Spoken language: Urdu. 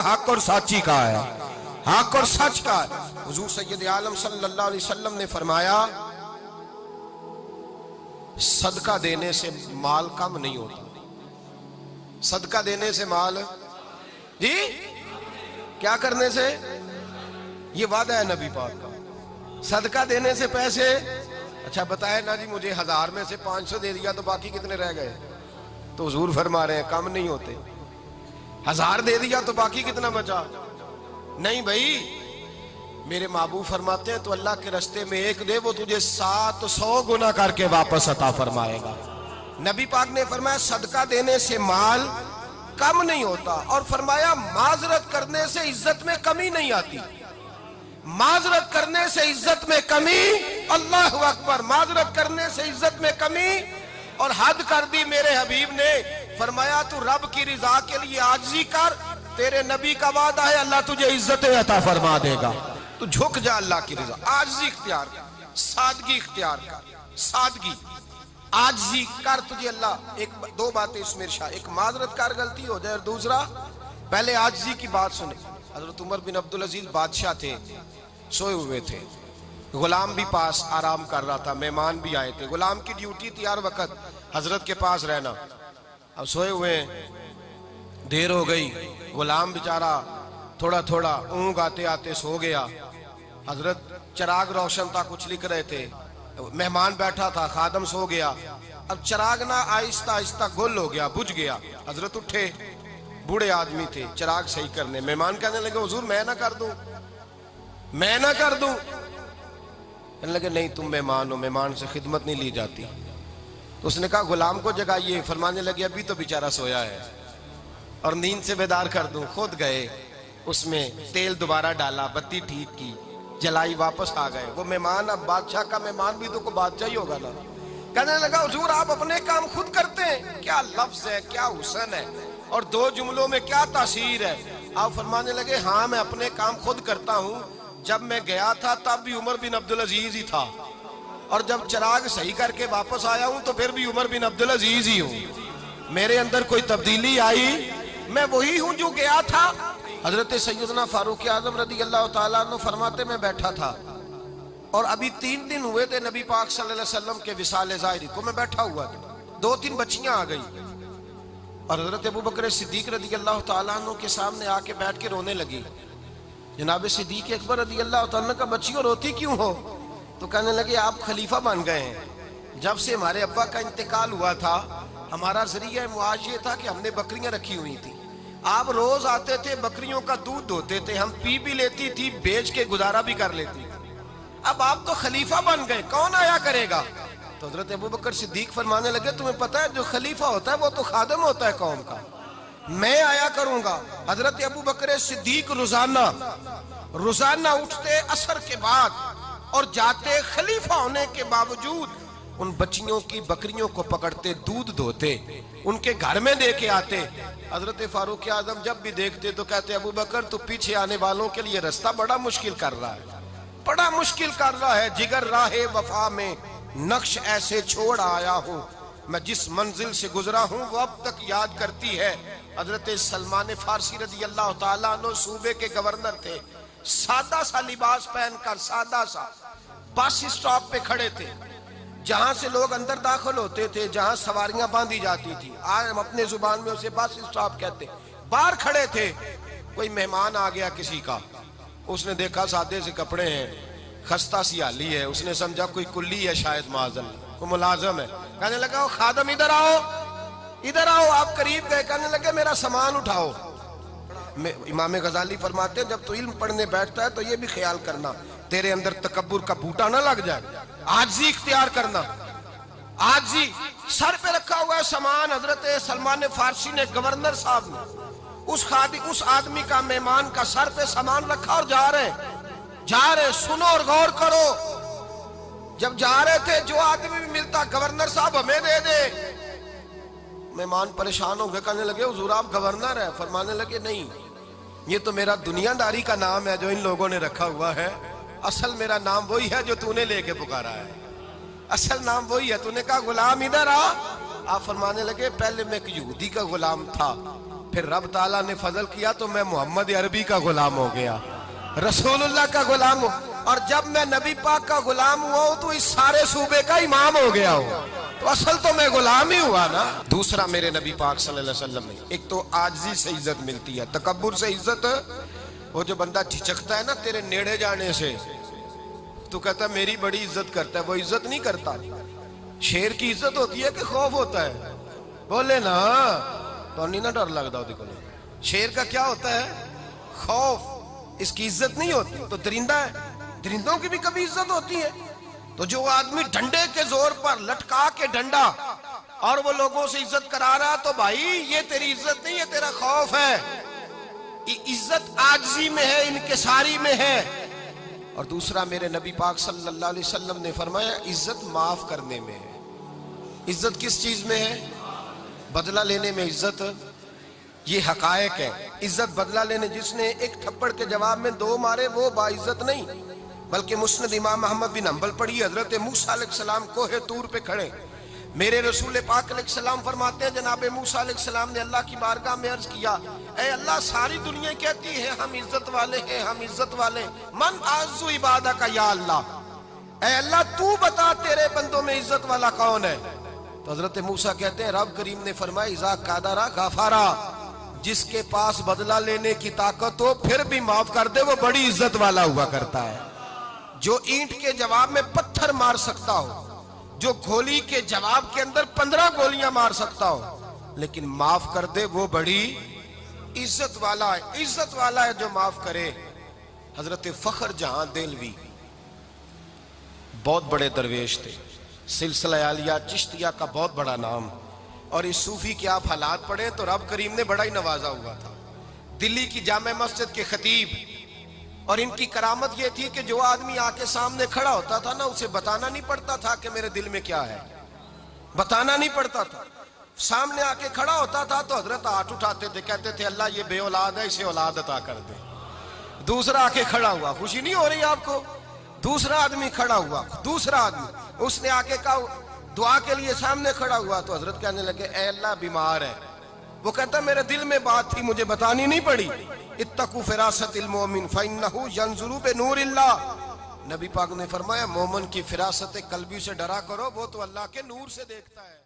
حق اور سچی کا ہے، حق اور سچ کا ہے۔ حضور سید عالم صلی اللہ علیہ وسلم نے فرمایا صدقہ دینے سے مال کم نہیں ہوتا۔ صدقہ دینے سے مال جی کیا کرنے سے؟ یہ وعدہ ہے نبی پاک کا، صدقہ دینے سے پیسے۔ اچھا بتائے نا جی مجھے 1000 میں سے 500 دے دیا تو باقی کتنے رہ گئے؟ تو حضور فرما رہے ہیں کم نہیں ہوتے۔ 1000 دے دیا تو باقی کتنا بچا؟ نہیں بھائی، میرے محبوب فرماتے ہیں تو اللہ کے رستے میں ایک دے وہ تجھے 700 گنا کر کے واپس عطا فرمائے گا۔ نبی پاک نے فرمایا صدقہ دینے سے مال کم نہیں ہوتا، اور فرمایا معذرت کرنے سے عزت میں کمی نہیں آتی۔ معذرت کرنے سے عزت میں کمی، اللہ اکبر، معذرت کرنے سے عزت میں کمی۔ اور حد کر دی میرے حبیب نے، فرمایا تو رب کی رضا کے لیے عاجزی کر، تیرے نبی کا وعدہ ہے اللہ تجھے عزت عطا فرما دے گا۔ تو جھک جا اللہ کی رضا، عاجزی اختیار کر، سادگی اختیار کر، سادگی عاجزی کر، تجھے اللہ۔ ایک دو باتیں اس میں ارشاد، ایک معذرت کر غلطی ہو جائے، اور دوسرا پہلے عاجزی کی بات سنے۔ حضرت عمر بن عبدالعزیز بادشاہ تھے، سوئے ہوئے تھے، غلام بھی پاس آرام کر رہا تھا، مہمان بھی آئے تھے۔ غلام کی ڈیوٹی تھی ہر وقت حضرت کے پاس رہنا۔ اب سوئے ہوئے دیر ہو گئی، غلام بیچارہ تھوڑا تھوڑا اونگ آتے آتے سو گیا۔ حضرت چراغ روشن تھا، کچھ لکھ رہے تھے، مہمان بیٹھا تھا، خادم سو گیا۔ اب چراغ نہ آہستہ آہستہ گل ہو گیا، بجھ گیا۔ حضرت اٹھے، بوڑھے آدمی تھے، چراغ صحیح کرنے۔ مہمان کہنے لگے حضور میں نہ کر دوں، میں نہ کر دوں؟ کہنے لگے نہیں تم مہمان ہو، مہمان سے خدمت نہیں لی جاتی۔ تو اس نے کہا غلام کو جگائیے۔ فرمانے لگے ابھی تو بیچارہ سویا ہے اور نیند سے بیدار کر دوں۔ خود گئے، اس میں تیل دوبارہ ڈالا، بتی ٹھیک کی، جلائی، واپس آ گئے۔ وہ مہمان، اب بادشاہ کا مہمان بھی تو کوئی بادشاہ ہی ہوگا نا۔ کہنے لگا حضور آپ اپنے کام خود کرتے ہیں؟ کیا لفظ ہے، کیا حسن ہے، اور دو جملوں میں کیا تاثیر ہے۔ آپ فرمانے لگے ہاں میں اپنے کام خود کرتا ہوں، جب میں گیا تھا تب بھی عمر بن عبدالعزیز ہی تھا، اور جب چراغ صحیح کر کے واپس آیا ہوں تو پھر بھی عمر بن عبدالعزیز ہی ہوں۔ میرے اندر کوئی تبدیلی آئی؟ میں وہی ہوں جو گیا تھا۔ حضرت سیدنا فاروق اعظم رضی اللہ تعالیٰ عنہ فرماتے میں بیٹھا تھا، اور ابھی 3 دن ہوئے تھے نبی پاک صلی اللہ علیہ وسلم کے وصال ظاہری کو، میں بیٹھا ہوا تھا، 2-3 بچیاں آ گئی، اور حضرت ابوبکر صدیق رضی اللہ تعالیٰ عنہ کے سامنے آ کے بیٹھ کے رونے لگی۔ جناب صدیق اکبر رضی اللہ تعالیٰ کا بچیوں روتی کیوں ہو؟ تو کہنے لگے آپ خلیفہ بن گئے ہیں، جب سے ہمارے ابا کا انتقال ہوا تھا ہمارا ذریعہ معاش یہ تھا کہ ہم نے بکریاں رکھی ہوئی تھی، آپ روز آتے تھے، بکریوں کا دودھ دھوتے تھے، ہم پی بھی لیتی تھی، بیچ کے گزارا بھی کر لیتی، اب آپ تو خلیفہ بن گئے، کون آیا کرے گا؟ تو حضرت ابوبکر صدیق فرمانے لگے تمہیں پتہ ہے جو خلیفہ ہوتا ہے وہ تو خادم ہوتا ہے قوم کا، میں آیا کروں گا۔ حضرت ابوبکر صدیق روزانہ اٹھتے عصر کے بعد اور جاتے، خلیفہ ہونے کے باوجود ان بچیوں کی بکریوں کو پکڑتے، دودھ دھوتے، ان کے گھر میں دے کے آتے۔ حضرت فاروق اعظم جب بھی دیکھتے تو کہتے ابوبکر تو پیچھے آنے والوں کے لیے رستہ بڑا مشکل کر رہا ہے، بڑا مشکل کر رہا ہے، جگر راہ وفا میں نقش ایسے چھوڑ آیا ہوں، میں جس منزل سے گزرا ہوں وہ اب تک یاد کرتی ہے۔ حضرت سلمان فارسی رضی اللہ تعالیٰ عنہ صوبے کے گورنر تھے، سادہ سا لباس پہن کر، سادہ سا، بس اسٹاپ پہ کھڑے تھے، جہاں سے لوگ اندر داخل ہوتے تھے، جہاں سواریاں باندھی جاتی تھی، آج ہم اپنے زبان میں اسے بس اسٹاپ کہتے، باہر کھڑے تھے۔ کوئی مہمان آ گیا کسی کا، اس نے دیکھا سادے سے کپڑے ہیں، خستہ سی حالی ہے، اس نے سمجھا کوئی کلی ہے شاید، معاذاللہ کوئی ملازم ہے، کہنے لگا خادم ادھر آؤ، ادھر آؤ۔ آپ قریب گئے، کہنے لگے میرا سامان اٹھاؤ۔ امام غزالی فرماتے ہیں جب تو علم پڑھنے بیٹھتا ہے تو یہ بھی خیال کرنا تیرے اندر تکبر کا بوٹا نہ لگ جائے، عاجزی اختیار کرنا، عاجزی۔ سر پہ رکھا ہوا ہے سامان، حضرت سلمان فارسی نے، گورنر صاحب نے، اس آدمی کا، مہمان کا سر پہ سامان رکھا اور جا رہے، سنو اور غور کرو۔ جب جا رہے تھے جو آدمی بھی ملتا گورنر صاحب ہمیں دے دے، مہمان پریشان ہو گئے، کہنے لگے حضور آپ گورنر ہیں؟ فرمانے لگے نہیں، یہ تو میرا دنیا داری کا نام ہے جو ان لوگوں نے رکھا ہوا ہے، اصل میرا نام وہی ہے جو تو نے لے کے پکارا ہے، اصل نام وہی ہے۔ تو نے کہا غلام ادھر آ۔ آپ فرمانے لگے پہلے میں ایک یہودی کا غلام تھا، پھر رب تعالیٰ نے فضل کیا تو میں محمد عربی کا غلام ہو گیا، رسول اللہ کا غلام ہوں، اور جب میں نبی پاک کا غلام ہوا ہوں تو اس سارے صوبے کا امام ہو گیا ہوں، تو اصل تو میں غلام ہی ہوا نا۔ دوسرا میرے نبی پاک صلی اللہ علیہ وسلم نے، ایک تو عاجزی سے عزت ملتی ہے، تکبر سے عزت، وہ جو بندہ جھجکتا ہے نا تیرے نیڑے جانے سے، تو کہتا ہے میری بڑی عزت کرتا ہے، وہ عزت نہیں کرتا۔ شیر کی عزت ہوتی ہے کہ خوف ہوتا ہے؟ بولے نا، تو نہیں نہ ڈر لگتا ہوتی کو۔ شیر کا کیا ہوتا ہے؟ خوف، اس کی عزت نہیں ہوتی۔ تو درندہ ہے، درندوں کی بھی کبھی عزت ہوتی ہے؟ تو جو آدمی ڈنڈے کے زور پر لٹکا کے ڈنڈا اور وہ لوگوں سے عزت کرا رہا، تو بھائی یہ تیری عزت نہیں ہے، تیرا خوف ہے۔ عزت عاجزی میں ہے، انکساری میں ہے۔ اور دوسرا میرے نبی پاک صلی اللہ علیہ وسلم نے فرمایا عزت معاف کرنے میں ہے۔ عزت کس چیز میں ہے؟ بدلہ لینے میں عزت، یہ حقائق ہے۔ عزت بدلہ لینے، جس نے ایک تھپڑ کے جواب میں 2 مارے وہ باعزت نہیں، بلکہ مسند امام احمد بن حنبل پڑھی، حضرت موسیٰ علیہ السلام کوہ طور پہ کھڑے، میرے رسول پاک علیہ السلام فرماتے ہیں جناب موسیٰ علیہ السلام نے اللہ کی بارگاہ میں عرض کیا، اے اللہ ساری دنیا کہتی ہے ہم عزت والے ہیں، ہم عزت والے، من اعز عبادک یا اللہ، اے اللہ تو بتا تیرے بندوں میں عزت والا کون ہے؟ تو حضرت موسیٰ کہتے ہیں رب کریم نے فرمایا اذا قادرا غفارا، جس کے پاس بدلہ لینے کی طاقت ہو پھر بھی معاف کر دے وہ بڑی عزت والا ہوا کرتا ہے۔ جو اینٹ کے جواب میں پتھر مار سکتا ہو، جو گولی کے جواب کے اندر 15 گولیاں مار سکتا ہو، لیکن معاف کر دے وہ بڑی عزت والا ہے۔ عزت والا ہے جو معاف کرے۔ حضرت فخر جہاں دہلوی بہت بڑے درویش تھے، سلسلہ عالیہ چشتیہ کا بہت بڑا نام، اور اس صوفی کے آپ حالات پڑھیں تو رب کریم نے بڑا ہی نوازا ہوا تھا۔ دلی کی جامع مسجد کے خطیب، اور ان کی کرامت یہ تھی کہ جو آدمی آ کے سامنے کھڑا ہوتا تھا نا اسے بتانا نہیں پڑتا تھا کہ میرے دل میں کیا ہے، بتانا نہیں پڑتا تھا۔ سامنے آ کے کھڑا ہوتا تھا تو حضرت ہاتھ اٹھاتے تھے، کہتے تھے اللہ یہ بے اولاد ہے اسے اولاد عطا کر دے۔ دوسرا آ کے کھڑا ہوا، خوشی نہیں ہو رہی آپ کو؟ دوسرا آدمی کھڑا ہوا، دوسرا آدمی، اس نے آ کے کہا دعا کے لیے سامنے کھڑا ہوا تو حضرت کہنے لگے اے اللہ بیمار ہے، وہ کہتا میرے دل میں بات تھی مجھے بتانی نہیں پڑی، اتقوا فراست المومن فإنہ ینظر بنور اللہ، نبی پاک نے فرمایا مومن کی فراست قلبی سے ڈرا کرو، وہ تو اللہ کے نور سے دیکھتا ہے۔